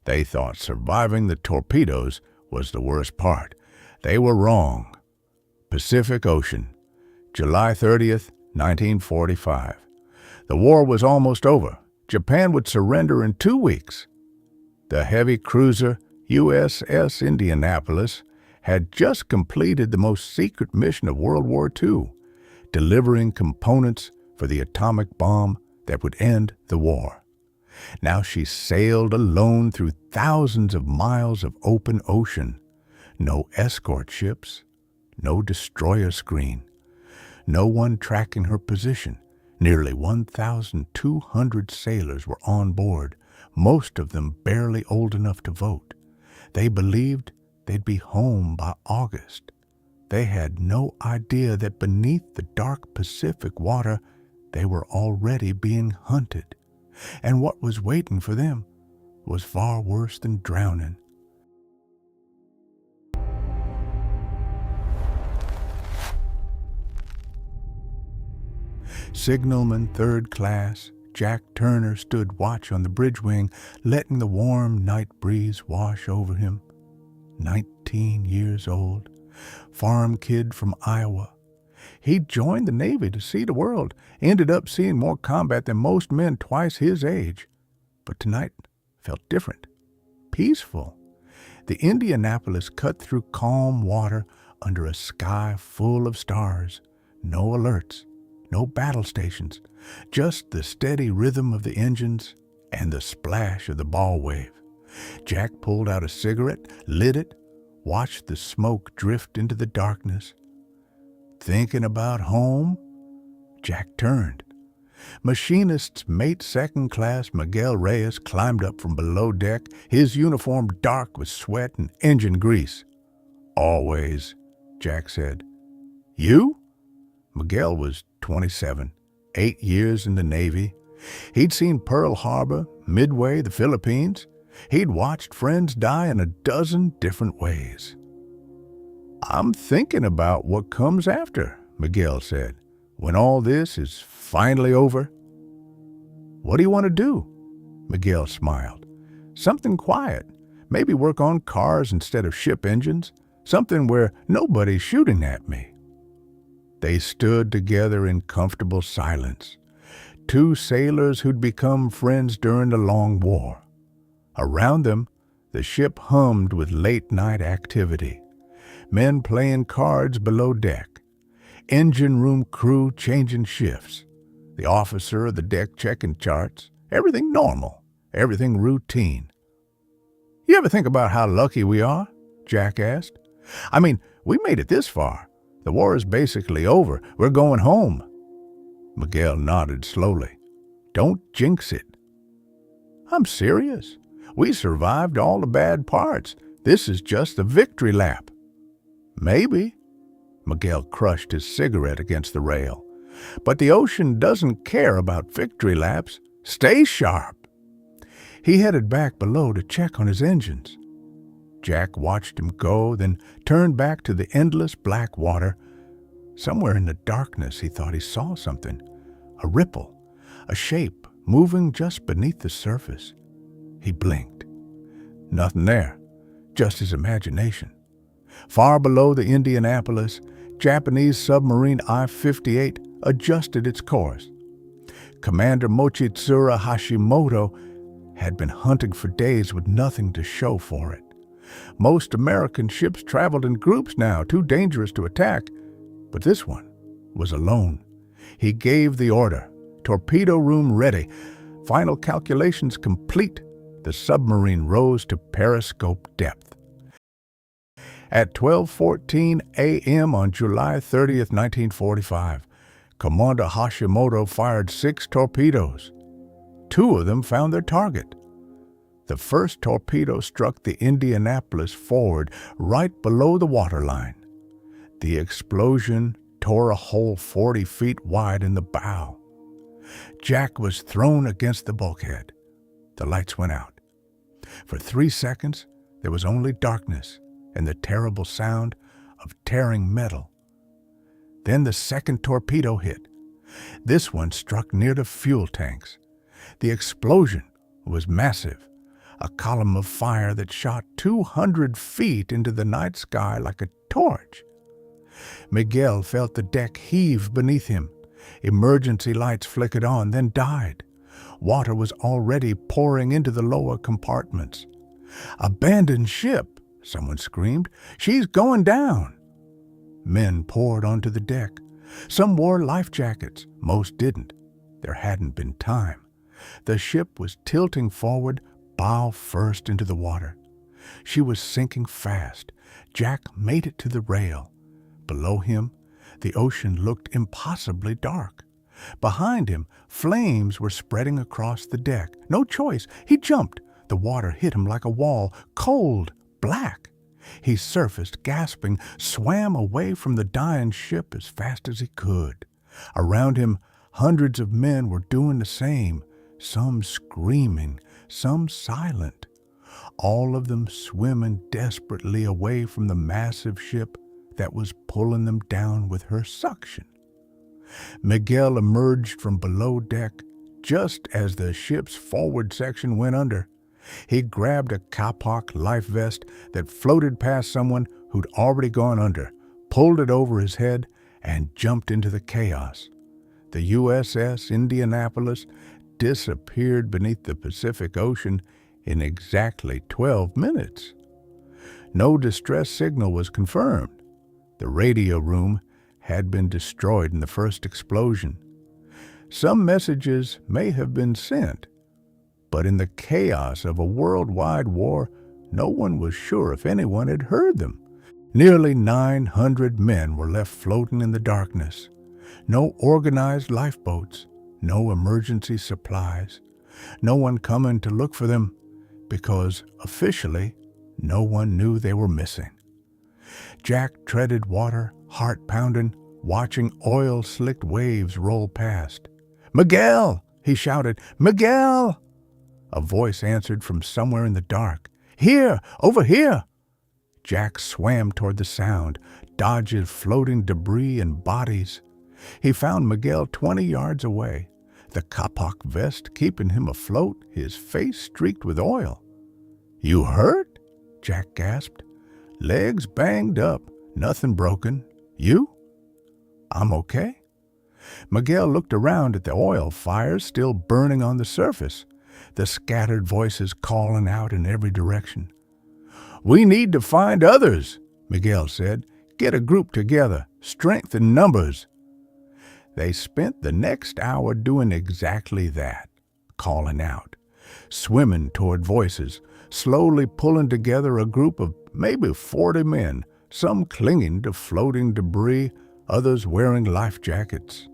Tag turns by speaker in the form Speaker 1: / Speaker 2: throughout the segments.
Speaker 1: They thought surviving the torpedoes was the worst part. They were wrong. Pacific Ocean, July 30th, 1945. The war was almost over. Japan would surrender in 2 weeks. The heavy cruiser USS Indianapolis had just completed the most secret mission of World War II, delivering components for the atomic bomb that would end the war. Now she sailed alone through thousands of miles of open ocean. No escort ships, no destroyer screen, no one tracking her position. Nearly 1,200 sailors were on board, most of them barely old enough to vote. They believed they'd be home by August. They had no idea that beneath the dark Pacific water, they were already being hunted. And what was waiting for them was far worse than drowning. Signalman third class Jack Turner stood watch on the bridge wing, letting the warm night breeze wash over him. 19 years old, farm kid from Iowa. He'd joined the Navy to see the world, ended up seeing more combat than most men twice his age. But tonight felt different, peaceful. The Indianapolis cut through calm water under a sky full of stars. No alerts, no battle stations, just the steady rhythm of the engines and the splash of the ball wave. Jack pulled out a cigarette, lit it, watched the smoke drift into the darkness. Thinking about home? Jack turned. Machinist's mate second class Miguel Reyes climbed up from below deck, his uniform dark with sweat and engine grease. "Always," Jack said. "You?" Miguel was 27, 8 years in the Navy. He'd seen Pearl Harbor, Midway, the Philippines. He'd watched friends die in a dozen different ways. "I'm thinking about what comes after," Miguel said, "when all this is finally over." "What do you want to do?" Miguel smiled. "Something quiet. Maybe work on cars instead of ship engines. Something where nobody's shooting at me." They stood together in comfortable silence. Two sailors who'd become friends during the long war. Around them, the ship hummed with late-night activity. Men playing cards below deck. Engine room crew changing shifts. The officer of the deck checking charts. Everything normal. Everything routine. "You ever think about how lucky we are?" Jack asked. "I mean, we made it this far. The war is basically over. We're going home." Miguel nodded slowly. "Don't jinx it." "I'm serious. We survived all the bad parts. This is just the victory lap." "Maybe." Miguel crushed his cigarette against the rail. "But the ocean doesn't care about victory laps. Stay sharp." He headed back below to check on his engines. Jack watched him go, then turned back to the endless black water. Somewhere in the darkness he thought he saw something. A ripple, a shape moving just beneath the surface. He blinked. Nothing there, just his imagination. Far below the Indianapolis, Japanese submarine I-58 adjusted its course. Commander Mochitsura Hashimoto had been hunting for days with nothing to show for it. Most American ships traveled in groups now, too dangerous to attack, but this one was alone. He gave the order, torpedo room ready, final calculations complete. The submarine rose to periscope depth. At 12:14 a.m. on July 30th, 1945, Commander Hashimoto fired 6 torpedoes. 2 of them found their target. The first torpedo struck the Indianapolis forward, right below the waterline. The explosion tore a hole 40 feet wide in the bow. Jack was thrown against the bulkhead. The lights went out. For 3 seconds, there was only darkness and the terrible sound of tearing metal. Then the second torpedo hit. This one struck near the fuel tanks. The explosion was massive. a column of fire that shot 200 feet into the night sky like a torch. Miguel felt the deck heave beneath him. Emergency lights flickered on, then died. Water was already pouring into the lower compartments. "Abandoned ship!" someone screamed. "She's going down!" Men poured onto the deck. Some wore life jackets. Most didn't. There hadn't been time. The ship was tilting forward, bow first into the water. She was sinking fast. Jack made it to the rail. Below him, the ocean looked impossibly dark. Behind him, flames were spreading across the deck. No choice. He jumped. The water hit him like a wall, cold, black. He surfaced, gasping, swam away from the dying ship as fast as he could. Around him, hundreds of men were doing the same, some screaming, some silent, all of them swimming desperately away from the massive ship that was pulling them down with her suction. Miguel emerged from below deck just as the ship's forward section went under. He grabbed a kapok life vest that floated past someone who'd already gone under, pulled it over his head, and jumped into the chaos. The USS Indianapolis disappeared beneath the Pacific Ocean in exactly 12 minutes. No distress signal was confirmed. The radio room had been destroyed in the first explosion. Some messages may have been sent, but in the chaos of a worldwide war, no one was sure if anyone had heard them. Nearly 900 men were left floating in the darkness. No organized lifeboats, no emergency supplies, no one coming to look for them because officially no one knew they were missing. Jack treaded water, heart pounding, watching oil-slicked waves roll past. "Miguel!" he shouted. "Miguel!" A voice answered from somewhere in the dark. "Here! Over here!" Jack swam toward the sound, dodged floating debris and bodies. He found Miguel 20 yards away, the kapok vest keeping him afloat, his face streaked with oil. "You hurt?" Jack gasped. "Legs banged up, nothing broken. You?" "I'm okay." Miguel looked around at the oil fires still burning on the surface, the scattered voices calling out in every direction. "We need to find others," Miguel said. "Get a group together, strength in numbers." They spent the next hour doing exactly that, calling out, swimming toward voices, slowly pulling together a group of maybe 40 men, some clinging to floating debris, others wearing life jackets.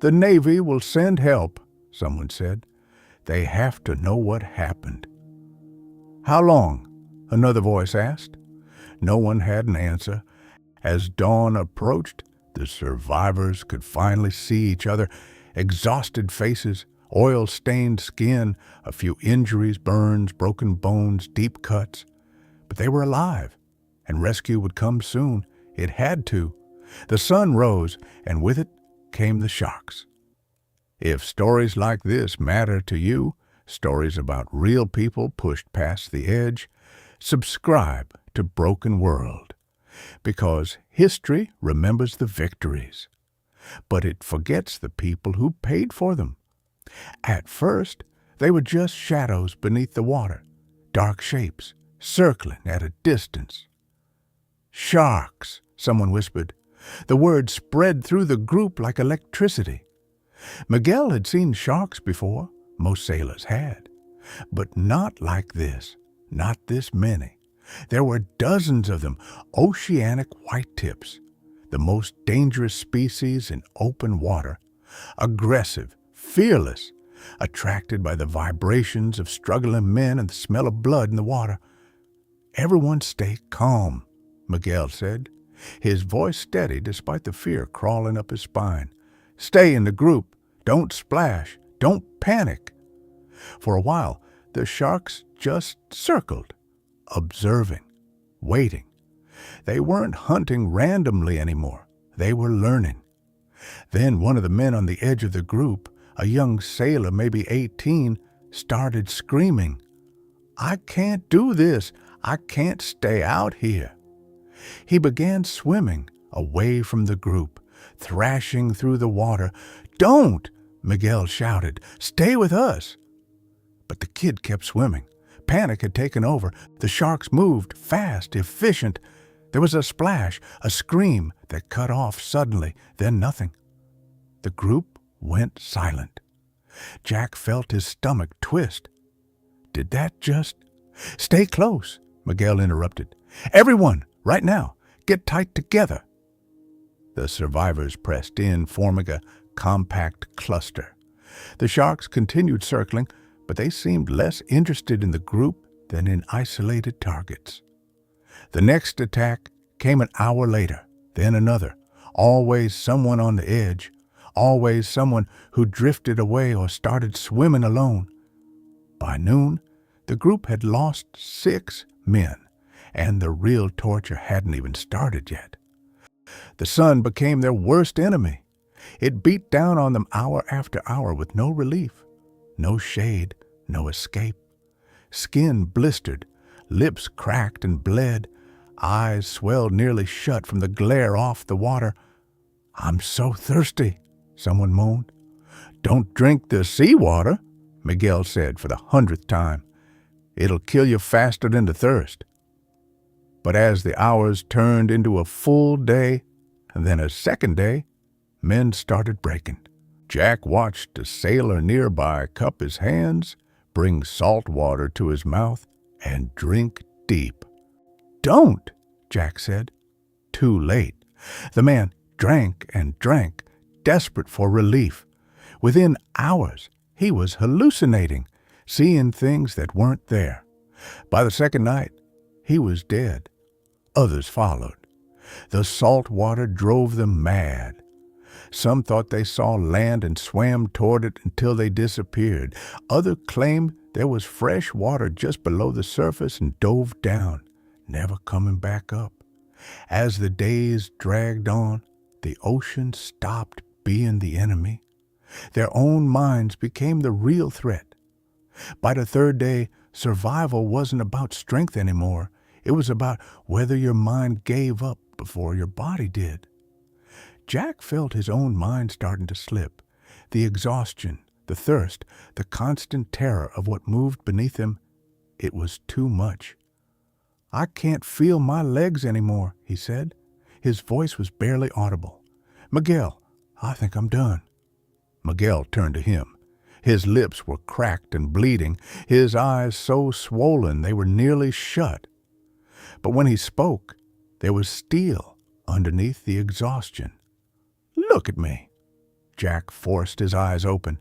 Speaker 1: "The Navy will send help," someone said. "They have to know what happened." "How long?" another voice asked. No one had an answer. As dawn approached, the survivors could finally see each other, exhausted faces, oil-stained skin, a few injuries, burns, broken bones, deep cuts. But they were alive, and rescue would come soon. It had to. The sun rose, and with it came the shocks. If stories like this matter to you, stories about real people pushed past the edge, subscribe to Broken World, because history remembers the victories, but it forgets the people who paid for them. At first, they were just shadows beneath the water, dark shapes, circling at a distance. "Sharks," someone whispered. The word spread through the group like electricity. Miguel had seen sharks before, most sailors had, but not like this, not this many. There were dozens of them, oceanic whitetips, the most dangerous species in open water, aggressive, fearless, attracted by the vibrations of struggling men and the smell of blood in the water. "Everyone stay calm," Miguel said, his voice steady despite the fear crawling up his spine. "Stay in the group. Don't splash. Don't panic." For a while, the sharks just circled, observing, waiting. They weren't hunting randomly anymore. They were learning. Then one of the men on the edge of the group, a young sailor, maybe 18, started screaming. I can't do this. I can't stay out here." He began swimming away from the group, thrashing through the water. "Don't!" Miguel shouted. "Stay with us." But the kid kept swimming. Panic had taken over. The sharks moved, fast, efficient. There was a splash, a scream that cut off suddenly, then nothing. The group went silent. Jack felt his stomach twist. Did that just... "Stay close," Miguel interrupted. "Everyone, right now, get tight together." The survivors pressed in, forming a compact cluster. The sharks continued circling, but they seemed less interested in the group than in isolated targets. The next attack came an hour later, then another. Always someone on the edge, always someone who drifted away or started swimming alone. By noon, the group had lost 6 men, and the real torture hadn't even started yet. The sun became their worst enemy. It beat down on them hour after hour with no relief, no shade, no escape. Skin blistered, lips cracked and bled, eyes swelled nearly shut from the glare off the water. "I'm so thirsty," someone moaned. "Don't drink the seawater," Miguel said for the 100th time. "It'll kill you faster than the thirst." But as the hours turned into a full day, and then a second day, men started breaking. Jack watched a sailor nearby cup his hands, bring salt water to his mouth, and drink deep. "Don't," Jack said. Too late. The man drank and drank, desperate for relief. Within hours, he was hallucinating, seeing things that weren't there. By the second night, he was dead. Others followed. The salt water drove them mad. Some thought they saw land and swam toward it until they disappeared. Others claimed there was fresh water just below the surface and dove down, never coming back up. As the days dragged on, the ocean stopped being the enemy. Their own minds became the real threat. By the third day, survival wasn't about strength anymore. It was about whether your mind gave up before your body did. Jack felt his own mind starting to slip. The exhaustion, the thirst, the constant terror of what moved beneath him, it was too much. "I can't feel my legs anymore," he said. His voice was barely audible. "Miguel, I think I'm done." Miguel turned to him. His lips were cracked and bleeding, his eyes so swollen they were nearly shut. But when he spoke, there was steel underneath the exhaustion. "Look at me." Jack forced his eyes open.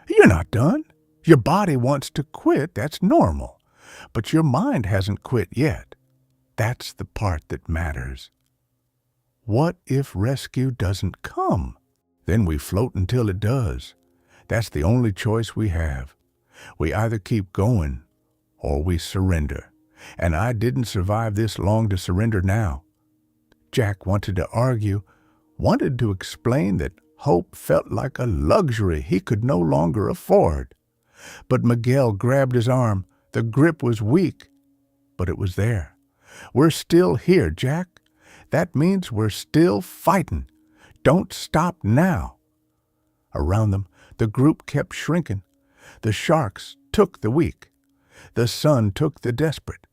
Speaker 1: "You're not done. Your body wants to quit, that's normal. But your mind hasn't quit yet. That's the part that matters. What if rescue doesn't come? Then we float until it does. That's the only choice we have. We either keep going or we surrender. And I didn't survive this long to surrender now." Jack wanted to argue, wanted to explain that hope felt like a luxury he could no longer afford. But Miguel grabbed his arm. The grip was weak, but it was there. "We're still here, Jack. That means we're still fighting. Don't stop now." Around them, the group kept shrinking. The sharks took the weak. The sun took the desperate.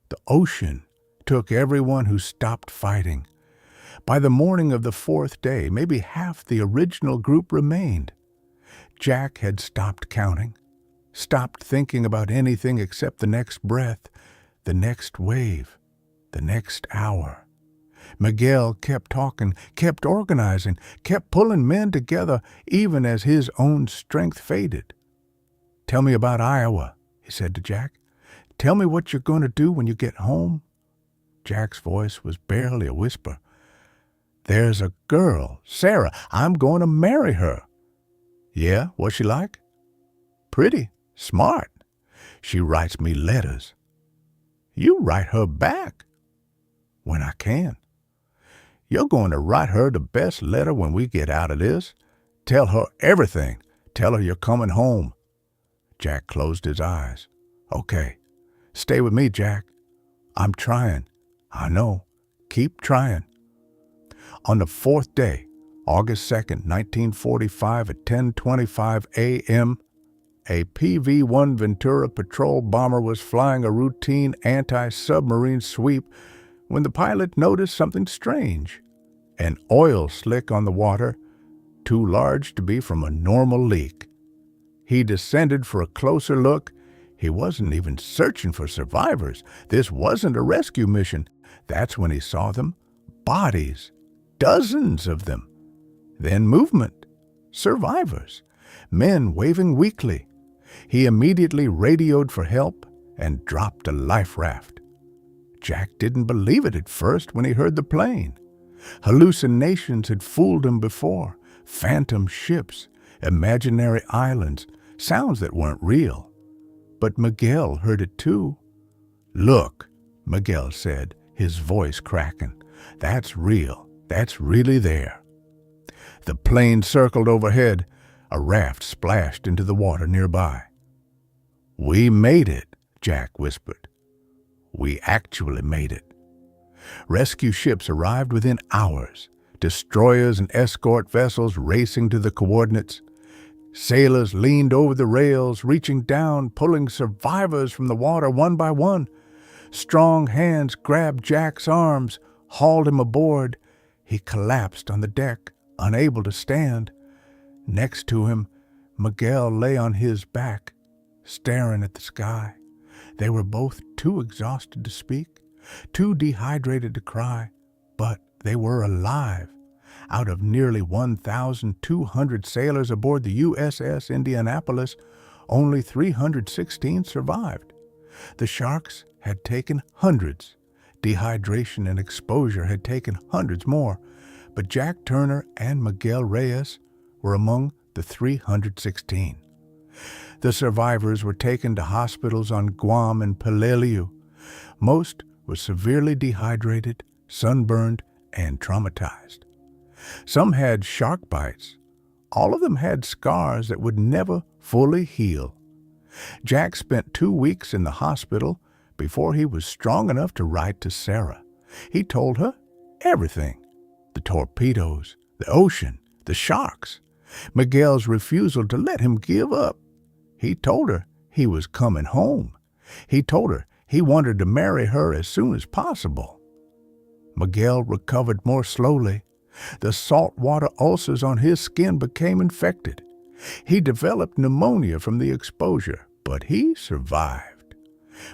Speaker 1: The ocean took everyone who stopped fighting. By the morning of the 4th day, maybe half the original group remained. Jack had stopped counting, stopped thinking about anything except the next breath, the next wave, the next hour. Miguel kept talking, kept organizing, kept pulling men together even as his own strength faded. "Tell me about Iowa," he said to Jack. "Tell me what you're going to do when you get home." Jack's voice was barely a whisper. "There's a girl, Sarah. I'm going to marry her." "Yeah? What's she like?" "Pretty, smart. She writes me letters." "You write her back?" "When I can." "You're going to write her the best letter when we get out of this. Tell her everything. Tell her you're coming home." Jack closed his eyes. "Okay. Stay with me, Jack. I'm trying. I know. Keep trying. On the fourth day, August 2nd, 1945, at 10:25 a.m., a PV-1 Ventura patrol bomber was flying a routine anti-submarine sweep when the pilot noticed something strange. An oil slick on the water, too large to be from a normal leak. He descended for a closer look. He wasn't even searching for survivors. This wasn't a rescue mission. That's when he saw them. Bodies. Dozens of them. Then movement. Survivors. Men waving weakly. He immediately radioed for help and dropped a life raft. Jack didn't believe it at first when he heard the plane. Hallucinations had fooled him before. Phantom ships, imaginary islands, sounds that weren't real. But Miguel heard it too. "Look," Miguel said, his voice cracking. "That's real. That's really there." The plane circled overhead. A raft splashed into the water nearby. "We made it," Jack whispered. "We actually made it." Rescue ships arrived within hours, destroyers and escort vessels racing to the coordinates. Sailors leaned over the rails, reaching down, pulling survivors from the water one by one. Strong hands grabbed Jack's arms, hauled him aboard. He collapsed on the deck, unable to stand. Next to him, Miguel lay on his back, staring at the sky. They were both too exhausted to speak, too dehydrated to cry, but they were alive. Out of nearly 1,200 sailors aboard the USS Indianapolis, only 316 survived. The sharks had taken hundreds. Dehydration and exposure had taken hundreds more, but Jack Turner and Miguel Reyes were among the 316. The survivors were taken to hospitals on Guam and Peleliu. Most were severely dehydrated, sunburned, and traumatized. Some had shark bites. All of them had scars that would never fully heal. Jack spent 2 weeks in the hospital before he was strong enough to write to Sarah. He told her everything. The torpedoes, the ocean, the sharks. Miguel's refusal to let him give up. He told her he was coming home. He told her he wanted to marry her as soon as possible. Miguel recovered more slowly. The saltwater ulcers on his skin became infected. He developed pneumonia from the exposure, but he survived.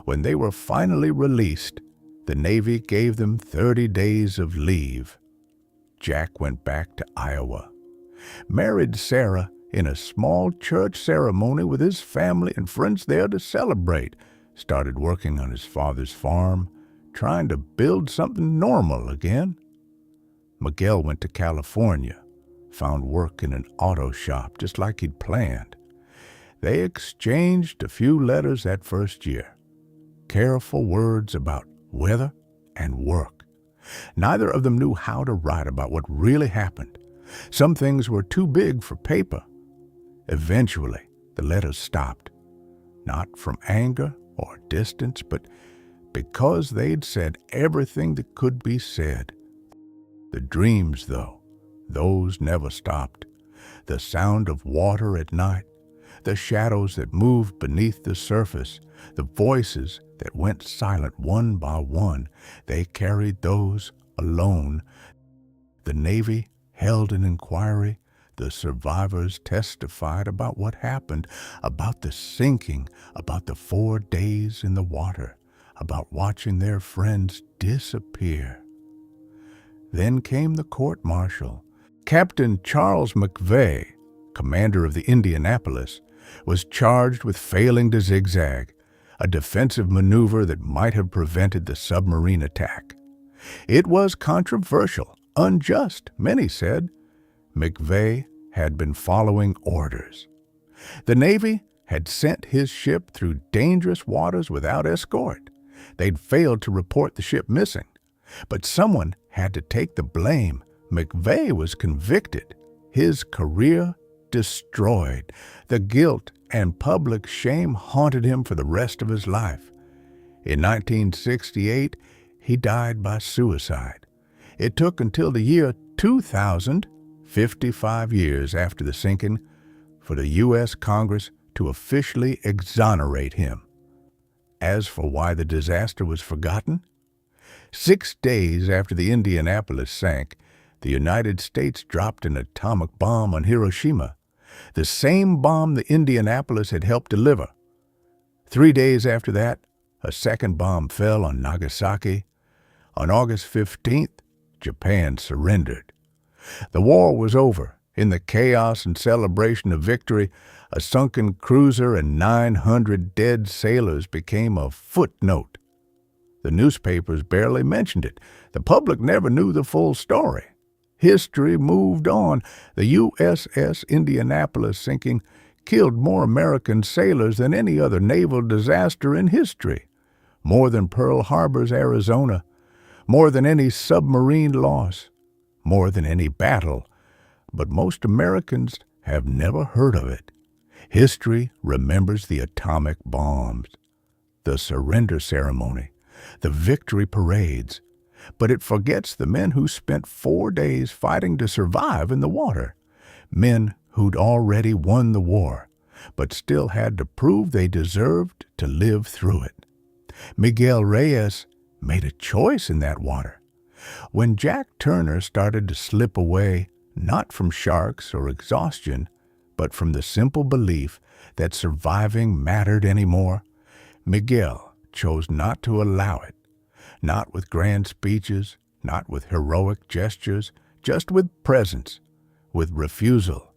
Speaker 1: When they were finally released, the Navy gave them 30 days of leave. Jack went back to Iowa, married Sarah in a small church ceremony with his family and friends there to celebrate, started working on his father's farm, trying to build something normal again. Miguel went to California, found work in an auto shop just like he'd planned. They exchanged a few letters that first year, careful words about weather and work. Neither of them knew how to write about what really happened. Some things were too big for paper. Eventually, the letters stopped, not from anger or distance, but because they'd said everything that could be said. The dreams, though, those never stopped. The sound of water at night, the shadows that moved beneath the surface, the voices that went silent one by one, they carried those alone. The Navy held an inquiry. The survivors testified about what happened, about the sinking, about the 4 days in the water, about watching their friends disappear. Then came the court-martial. Captain Charles McVeigh, commander of the Indianapolis, was charged with failing to zigzag, a defensive maneuver that might have prevented the submarine attack. It was controversial, unjust, many said. McVeigh had been following orders. The Navy had sent his ship through dangerous waters without escort. They'd failed to report the ship missing. But someone had to take the blame. McVeigh was convicted, his career destroyed. The guilt and public shame haunted him for the rest of his life. In 1968, he died by suicide. It took until the year 2000, 55 years after the sinking, for the U.S. Congress to officially exonerate him. As for why the disaster was forgotten, 6 days after the Indianapolis sank, the United States dropped an atomic bomb on Hiroshima, the same bomb the Indianapolis had helped deliver. 3 days after that, a second bomb fell on Nagasaki. On August 15th, Japan surrendered. The war was over. In the chaos and celebration of victory, a sunken cruiser and 900 dead sailors became a footnote. The newspapers barely mentioned it. The public never knew the full story. History moved on. The USS Indianapolis sinking killed more American sailors than any other naval disaster in history, more than Pearl Harbor's Arizona, more than any submarine loss, more than any battle. But most Americans have never heard of it. History remembers the atomic bombs, the surrender ceremony, the victory parades, but it forgets the men who spent 4 days fighting to survive in the water, men who'd already won the war, but still had to prove they deserved to live through it. Miguel Reyes made a choice in that water. When Jack Turner started to slip away, not from sharks or exhaustion, but from the simple belief that surviving mattered anymore, Miguel chose not to allow it. Not with grand speeches, not with heroic gestures, just with presence, with refusal,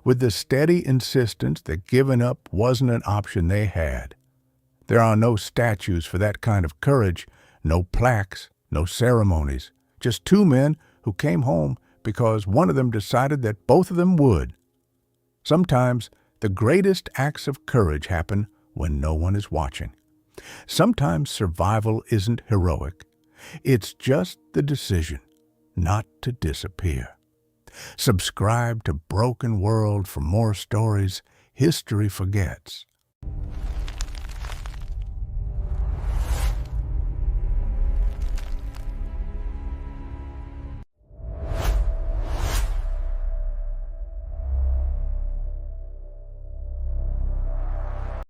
Speaker 1: with the steady insistence that giving up wasn't an option they had. There are no statues for that kind of courage, no plaques, no ceremonies, just two men who came home because one of them decided that both of them would. Sometimes the greatest acts of courage happen when no one is watching. Sometimes survival isn't heroic. It's just the decision not to disappear. Subscribe to Broken World for more stories history forgets.